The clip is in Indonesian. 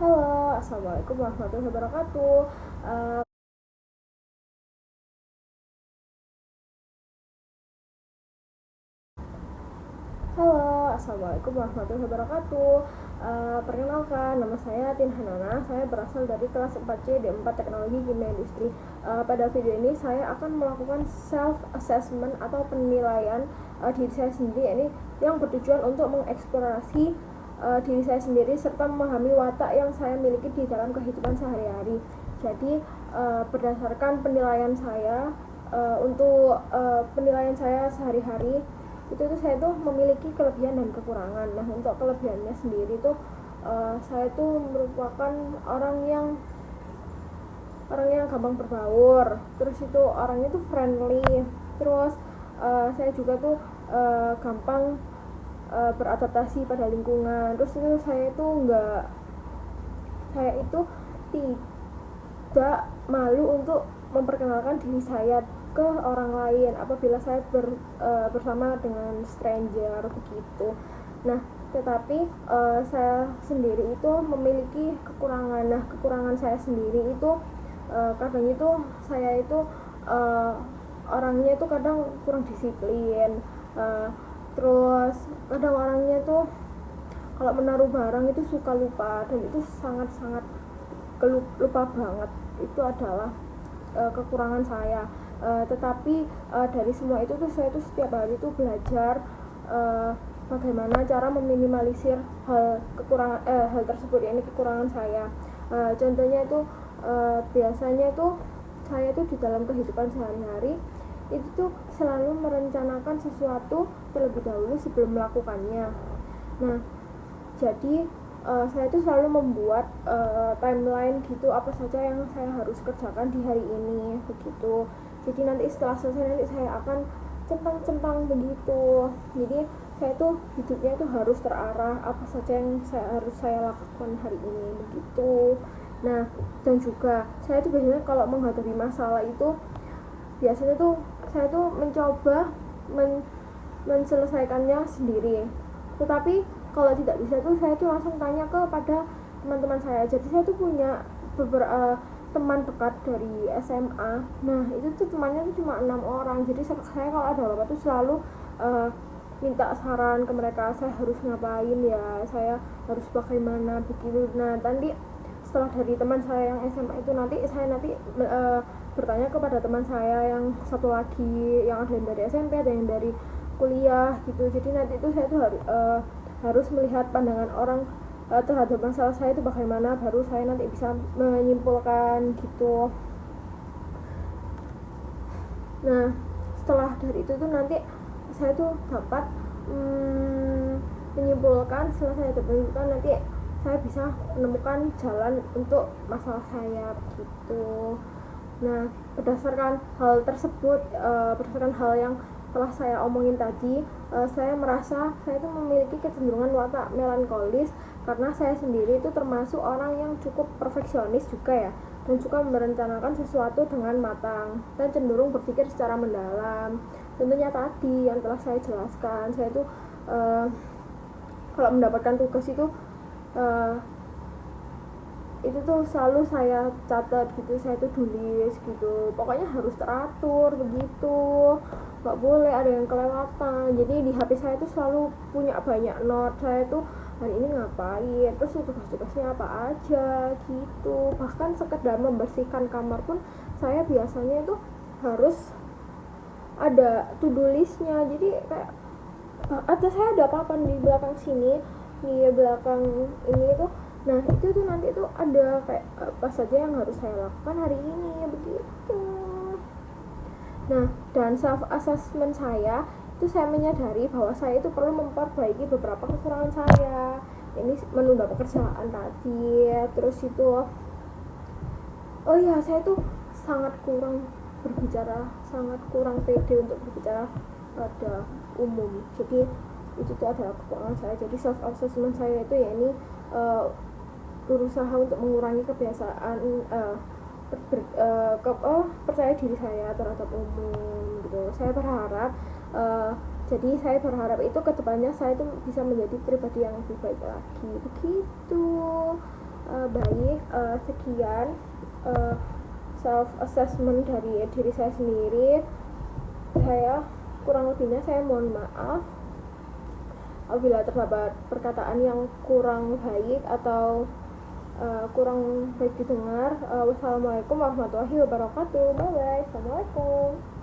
Halo, Assalamualaikum warahmatullahi wabarakatuh. Eh, Halo, Assalamualaikum warahmatullahi wabarakatuh. Perkenalkan, nama saya Tin Hanana. Saya berasal dari kelas 4C D4 Teknologi Kimia Industri. Pada video ini saya akan melakukan self assessment atau penilaian diri saya sendiri. Ini yang bertujuan untuk mengeksplorasi diri saya sendiri serta memahami watak yang saya miliki di dalam kehidupan sehari-hari. Jadi berdasarkan penilaian saya untuk penilaian saya sehari-hari itu tuh saya tuh memiliki kelebihan dan kekurangan. Nah, untuk kelebihannya sendiri tuh saya tuh merupakan orang yang gampang berbaur, terus itu orangnya tuh friendly, terus saya juga tuh gampang beradaptasi pada lingkungan. Terus itu saya itu tidak malu untuk memperkenalkan diri saya ke orang lain apabila saya bersama dengan stranger begitu. Nah, tetapi saya sendiri itu memiliki kekurangan. Nah, kekurangan saya sendiri itu kadang itu saya itu uh, orangnya itu kadang kurang disiplin. Terus kadang orangnya tuh kalau menaruh barang itu suka lupa, dan itu sangat-sangat lupa banget. Itu adalah kekurangan saya. Tetapi dari semua itu tuh saya tuh setiap hari tuh belajar bagaimana cara meminimalisir hal tersebut, ini kekurangan saya. Contohnya itu biasanya tuh saya tuh di dalam kehidupan sehari-hari itu tuh selalu merencanakan sesuatu terlebih dahulu sebelum melakukannya. Nah, jadi saya tuh selalu membuat timeline gitu, apa saja yang saya harus kerjakan di hari ini begitu. Jadi nanti setelah selesai nanti saya akan centang-centang begitu. Jadi saya tuh hidupnya itu harus terarah, apa saja yang harus saya lakukan hari ini begitu. Nah, dan juga saya tuh biasanya kalau menghadapi masalah itu biasanya tuh saya tuh mencoba menyelesaikannya sendiri. Tetapi kalau tidak bisa tuh saya tuh langsung tanya kepada teman-teman saya. Jadi saya tuh punya beberapa teman dekat dari SMA. Nah, itu tuh temannya tuh cuma 6 orang. Jadi saya kalau ada apa-apa tuh selalu uh, minta saran ke mereka, saya harus ngapain ya, saya harus bagaimana begitu. Nah, nanti setelah dari teman saya yang SMA itu nanti bertanya kepada teman saya yang satu lagi, yang ada yang dari SMP, ada yang dari kuliah gitu. Jadi nanti itu saya tuh harus melihat pandangan orang terhadap masalah saya itu bagaimana, baru saya nanti bisa menyimpulkan gitu. Nah, setelah dari itu tuh nanti saya tuh dapat menyimpulkan. Setelah saya dapat menyimpulkan, nanti saya bisa menemukan jalan untuk masalah saya begitu. Nah, berdasarkan hal tersebut, berdasarkan hal yang telah saya omongin tadi, saya merasa saya itu memiliki kecenderungan watak melankolis karena saya sendiri itu termasuk orang yang cukup perfeksionis juga ya, dan suka merencanakan sesuatu dengan matang dan cenderung berpikir secara mendalam. Tentunya tadi yang telah saya jelaskan, saya itu kalau mendapatkan tugas uh, itu tuh selalu saya catat gitu, saya tuh tulis gitu, pokoknya harus teratur begitu, nggak boleh ada yang kelewatan. Jadi di HP saya tuh selalu punya banyak note, saya tuh hari ini ngapain, terus tugas-tugasnya apa aja gitu. Bahkan sekedar membersihkan kamar pun saya biasanya itu harus ada to do listnya. Jadi kayak saya ada papan di belakang sini, di belakang ini tuh. Nah, itu tuh nanti tuh ada kayak apa saja yang harus saya lakukan hari ini begitu. Nah, dan self assessment saya itu saya menyadari bahwa saya itu perlu memperbaiki beberapa kekurangan saya. Ini menunda pekerjaan tadi, terus itu oh iya, saya tuh sangat kurang berbicara, sangat kurang pede untuk berbicara pada umum. Jadi itu tuh adalah kekurangan saya. Jadi self assessment saya itu ya ini berusaha untuk mengurangi kebiasaan percaya diri saya terhadap umum gitu. Saya berharap itu kedepannya saya itu bisa menjadi pribadi yang lebih baik lagi begitu. baik. Sekian self assessment dari diri saya sendiri. Saya kurang lebihnya saya mohon maaf apabila terdapat perkataan yang kurang baik atau kurang baik didengar. Wassalamualaikum warahmatullahi wabarakatuh. Bye bye. Assalamualaikum.